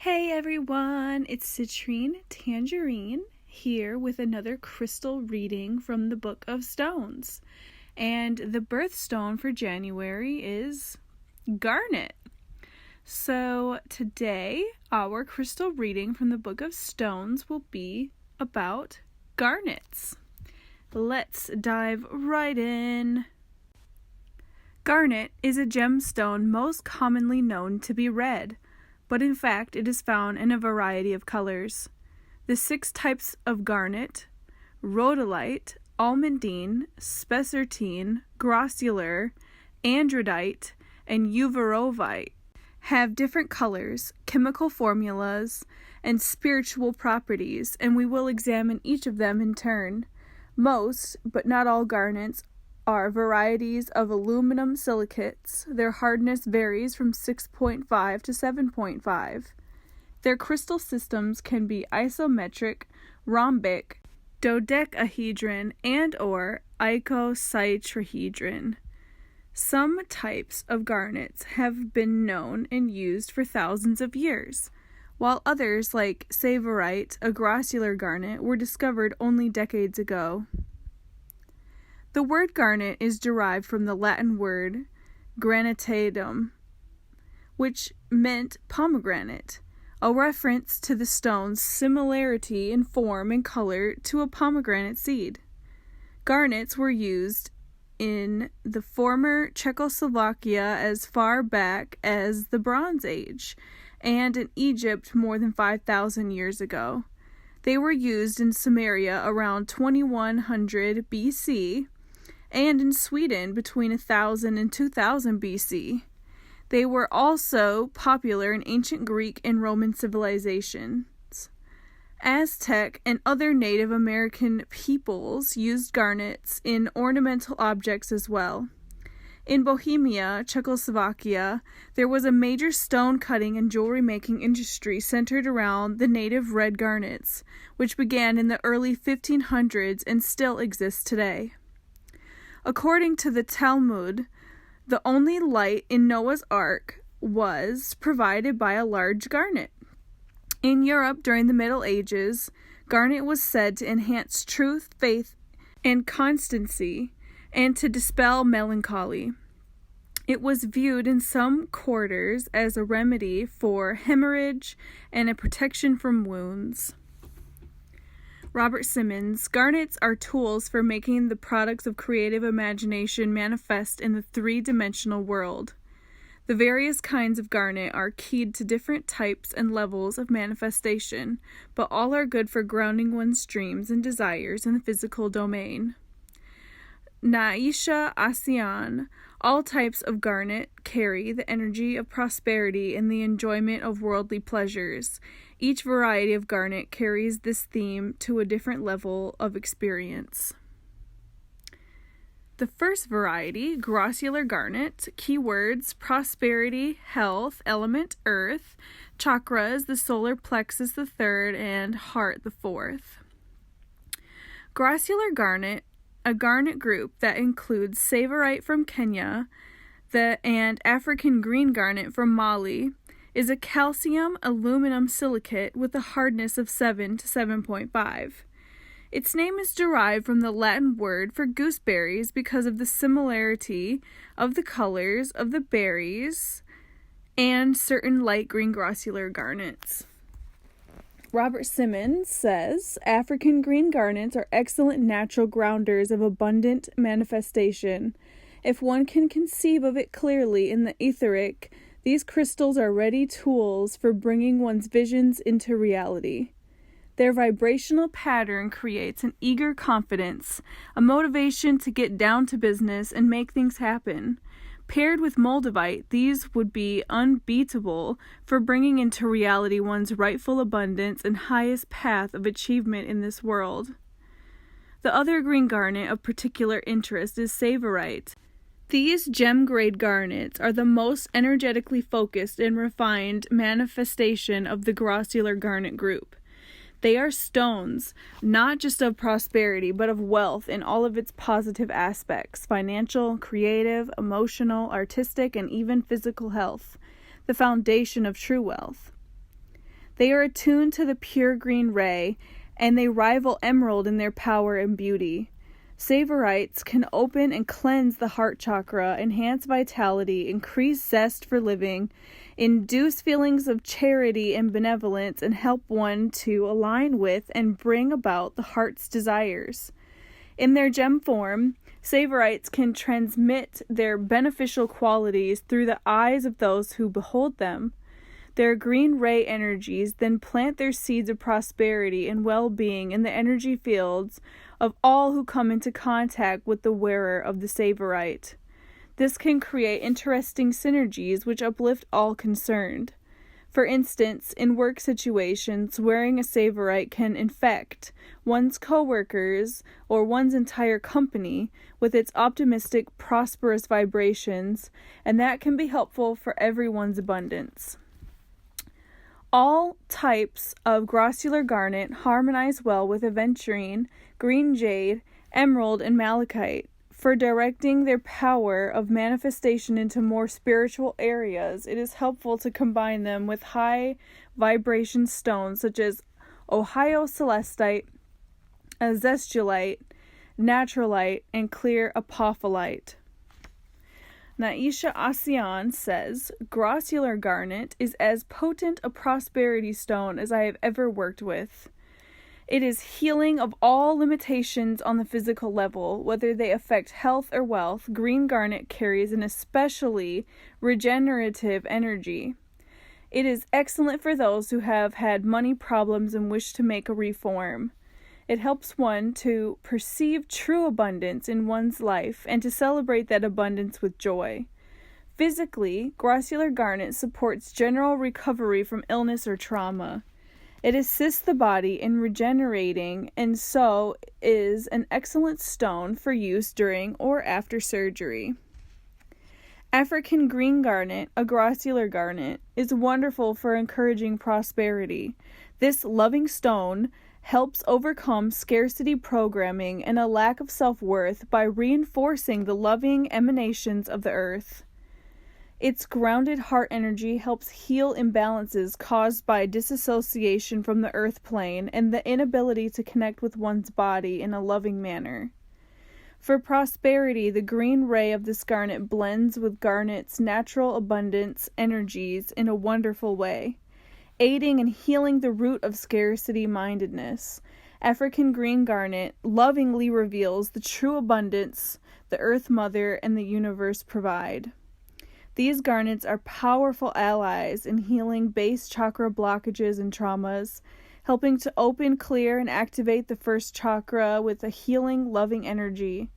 Hey everyone, it's Citrine, Tangerine, here with another crystal reading from the Book of Stones. And the birthstone for January is Garnet. So today, our crystal reading from the Book of Stones will be about garnets. Let's dive right in. Garnet is a gemstone most commonly known to be red, but in fact it is found in a variety of colors. The 6 types of garnet, rhodolite, almandine, spessartine, grossular, andradite, and uvarovite, have different colors, chemical formulas, and spiritual properties, and we will examine each of them in turn. Most, but not all garnets, are varieties of aluminum silicates. Their hardness varies from 6.5 to 7.5. Their crystal systems can be isometric, rhombic, dodecahedron, and/or icosahedron. Some types of garnets have been known and used for thousands of years, while others, like savorite, a grossular garnet, were discovered only decades ago. The word garnet is derived from the Latin word granitatum, which meant pomegranate, a reference to the stone's similarity in form and color to a pomegranate seed. Garnets were used in the former Czechoslovakia as far back as the Bronze Age, and in Egypt more than 5,000 years ago. They were used in Samaria around 2100 BC, and in Sweden between 1000 and 2000 BC. They were also popular in ancient Greek and Roman civilizations. Aztec and other Native American peoples used garnets in ornamental objects as well. In Bohemia, Czechoslovakia, there was a major stone cutting and jewelry making industry centered around the native red garnets, which began in the early 1500s and still exists today. According to the Talmud, the only light in Noah's Ark was provided by a large garnet. In Europe during the Middle Ages, garnet was said to enhance truth, faith, and constancy, and to dispel melancholy. It was viewed in some quarters as a remedy for hemorrhage and a protection from wounds. Robert Simmons, garnets are tools for making the products of creative imagination manifest in the three-dimensional world. The various kinds of garnet are keyed to different types and levels of manifestation, but all are good for grounding one's dreams and desires in the physical domain. Naisha ASEAN, all types of garnet carry the energy of prosperity and the enjoyment of worldly pleasures. Each variety of garnet carries this theme to a different level of experience. The first variety, Grossular Garnet, keywords, prosperity, health, element, earth, chakras, the solar plexus, the 3rd, and heart, the 4th. Grossular Garnet, a garnet group that includes savorite from Kenya and African green garnet from Mali, is a calcium aluminum silicate with a hardness of 7 to 7.5. Its name is derived from the Latin word for gooseberries because of the similarity of the colors of the berries and certain light green grossular garnets. Robert Simmons says, African green garnets are excellent natural grounders of abundant manifestation. If one can conceive of it clearly in the etheric, these crystals are ready tools for bringing one's visions into reality. Their vibrational pattern creates an eager confidence, a motivation to get down to business and make things happen. Paired with moldavite, these would be unbeatable for bringing into reality one's rightful abundance and highest path of achievement in this world. The other green garnet of particular interest is savorite. These gem-grade garnets are the most energetically focused and refined manifestation of the Grossular Garnet group. They are stones, not just of prosperity, but of wealth in all of its positive aspects: financial, creative, emotional, artistic, and even physical health, the foundation of true wealth. They are attuned to the pure green ray, and they rival emerald in their power and beauty. Savorites can open and cleanse the heart chakra, enhance vitality, increase zest for living, induce feelings of charity and benevolence, and help one to align with and bring about the heart's desires. In their gem form, savorites can transmit their beneficial qualities through the eyes of those who behold them. Their green ray energies then plant their seeds of prosperity and well-being in the energy fields of all who come into contact with the wearer of the savorite. This can create interesting synergies which uplift all concerned. For instance, in work situations, wearing a savorite can infect one's co-workers or one's entire company with its optimistic, prosperous vibrations, and that can be helpful for everyone's abundance. All types of Grossular Garnet harmonize well with aventurine, green jade, emerald, and malachite. For directing their power of manifestation into more spiritual areas, it is helpful to combine them with high vibration stones such as Ohio celestite, azestulite, naturalite, and clear apophyllite. Naisha Asian says, Grossular Garnet is as potent a prosperity stone as I have ever worked with. It is healing of all limitations on the physical level, whether they affect health or wealth. Green garnet carries an especially regenerative energy. It is excellent for those who have had money problems and wish to make a reform. It helps one to perceive true abundance in one's life and to celebrate that abundance with joy. Physically, Grossular Garnet supports general recovery from illness or trauma. It assists the body in regenerating and so is an excellent stone for use during or after surgery. African green garnet, a Grossular garnet, is wonderful for encouraging prosperity. This loving stone helps overcome scarcity programming and a lack of self-worth by reinforcing the loving emanations of the earth. Its grounded heart energy helps heal imbalances caused by disassociation from the earth plane and the inability to connect with one's body in a loving manner. For prosperity, the green ray of this garnet blends with garnet's natural abundance energies in a wonderful way, aiding and healing the root of scarcity-mindedness. African green garnet lovingly reveals the true abundance the Earth Mother and the universe provide. These garnets are powerful allies in healing base chakra blockages and traumas, helping to open, clear, and activate the first chakra with a healing, loving energy.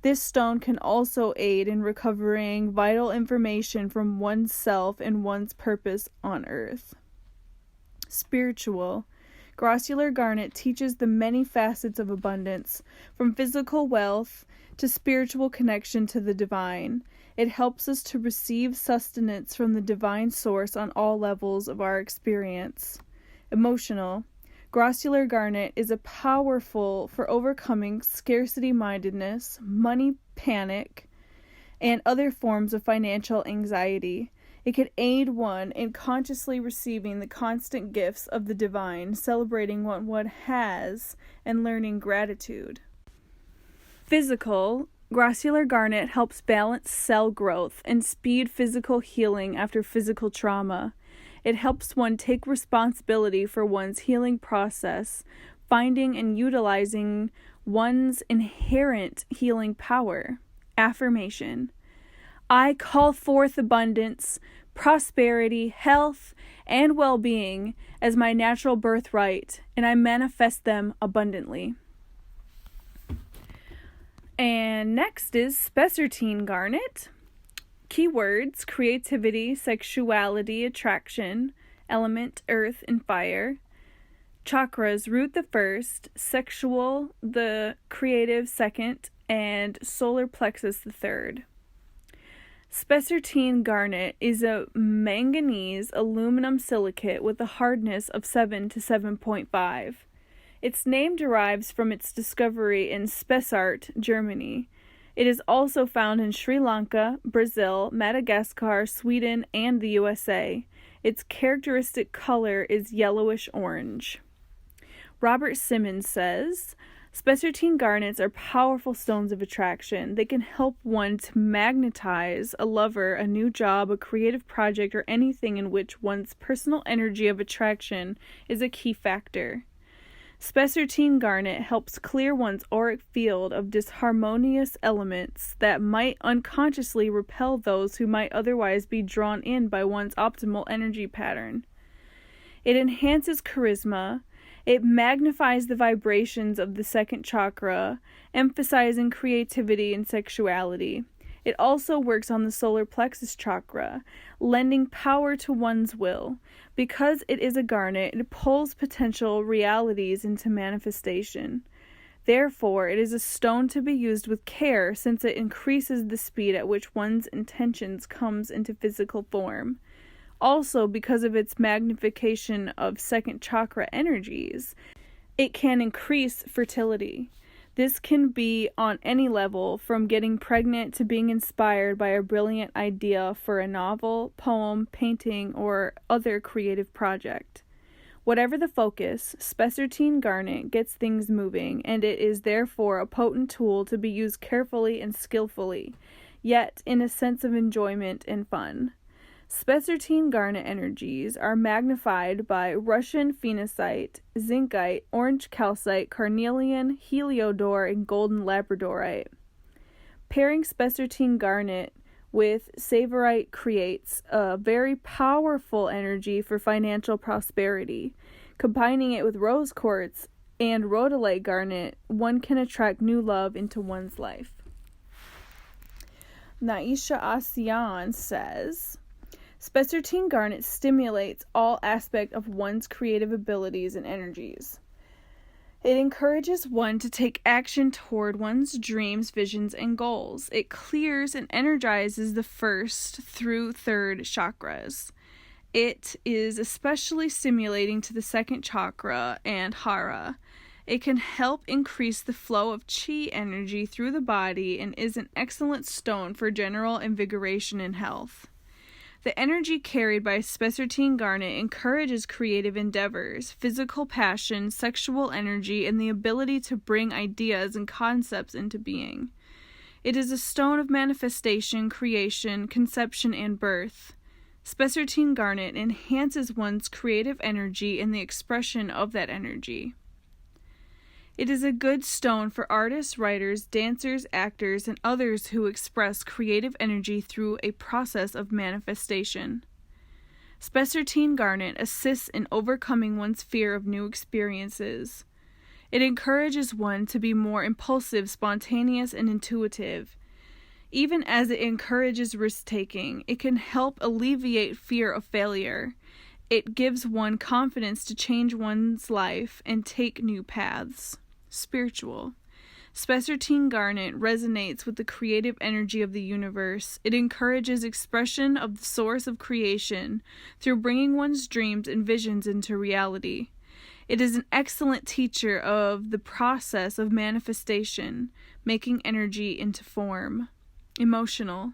This stone can also aid in recovering vital information from one's self and one's purpose on Earth. Spiritual. Grossular Garnet teaches the many facets of abundance, from physical wealth to spiritual connection to the divine. It helps us to receive sustenance from the divine source on all levels of our experience. Emotional. Grossular Garnet is a powerful for overcoming scarcity-mindedness, money panic, and other forms of financial anxiety. It can aid one in consciously receiving the constant gifts of the divine, celebrating what one has, and learning gratitude. Physical. Grossular Garnet helps balance cell growth and speed physical healing after physical trauma. It helps one take responsibility for one's healing process, finding and utilizing one's inherent healing power. Affirmation. I call forth abundance, prosperity, health, and well-being as my natural birthright, and I manifest them abundantly. And next is Spescerteen Garnet. Keywords: creativity, sexuality, attraction, element, earth, and fire. Chakras: root the first, sexual the creative second, and solar plexus the third. Spescerteen Garnet is a manganese aluminum silicate with a hardness of 7 to 7.5. Its name derives from its discovery in Spessart, Germany. It is also found in Sri Lanka, Brazil, Madagascar, Sweden, and the USA. Its characteristic color is yellowish orange. Robert Simmons says, Spescerteen garnets are powerful stones of attraction. They can help one to magnetize a lover, a new job, a creative project, or anything in which one's personal energy of attraction is a key factor. Spescerteen garnet helps clear one's auric field of disharmonious elements that might unconsciously repel those who might otherwise be drawn in by one's optimal energy pattern. It enhances charisma. It magnifies the vibrations of the second chakra, emphasizing creativity and sexuality. It also works on the solar plexus chakra, lending power to one's will. Because it is a garnet, it pulls potential realities into manifestation. Therefore, it is a stone to be used with care, since it increases the speed at which one's intentions comes into physical form. Also, because of its magnification of second chakra energies, it can increase fertility. This can be on any level, from getting pregnant to being inspired by a brilliant idea for a novel, poem, painting, or other creative project. Whatever the focus, Spescerteen Garnet gets things moving, and it is therefore a potent tool to be used carefully and skillfully, yet in a sense of enjoyment and fun. Spescerteen garnet energies are magnified by Russian phenacite, zincite, orange calcite, carnelian, heliodor, and golden labradorite. Pairing Spescerteen garnet with savorite creates a very powerful energy for financial prosperity. Combining it with rose quartz and rhodolite garnet, one can attract new love into one's life. Naisha Asian says, Spescerteen garnet stimulates all aspects of one's creative abilities and energies. It encourages one to take action toward one's dreams, visions, and goals. It clears and energizes the first through third chakras. It is especially stimulating to the second chakra and hara. It can help increase the flow of chi energy through the body and is an excellent stone for general invigoration and health. The energy carried by Spescerteen garnet encourages creative endeavors, physical passion, sexual energy, and the ability to bring ideas and concepts into being. It is a stone of manifestation, creation, conception, and birth. Spescerteen garnet enhances one's creative energy and the expression of that energy. It is a good stone for artists, writers, dancers, actors, and others who express creative energy through a process of manifestation. Spescerteen garnet assists in overcoming one's fear of new experiences. It encourages one to be more impulsive, spontaneous, and intuitive. Even as it encourages risk-taking, it can help alleviate fear of failure. It gives one confidence to change one's life and take new paths. Spiritual. Spescerteen garnet resonates with the creative energy of the universe. It encourages expression of the source of creation through bringing one's dreams and visions into reality. It is an excellent teacher of the process of manifestation, making energy into form. Emotional.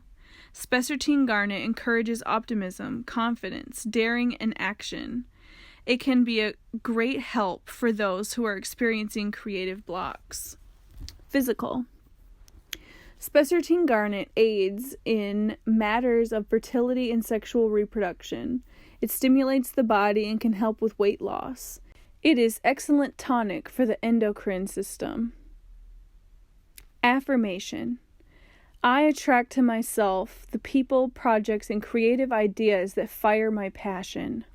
Spescerteen garnet encourages optimism, confidence, daring, and action. It can be a great help for those who are experiencing creative blocks. Physical. Spescerteen garnet aids in matters of fertility and sexual reproduction. It stimulates the body and can help with weight loss. It is excellent tonic for the endocrine system. Affirmation. I attract to myself the people, projects, and creative ideas that fire my passion.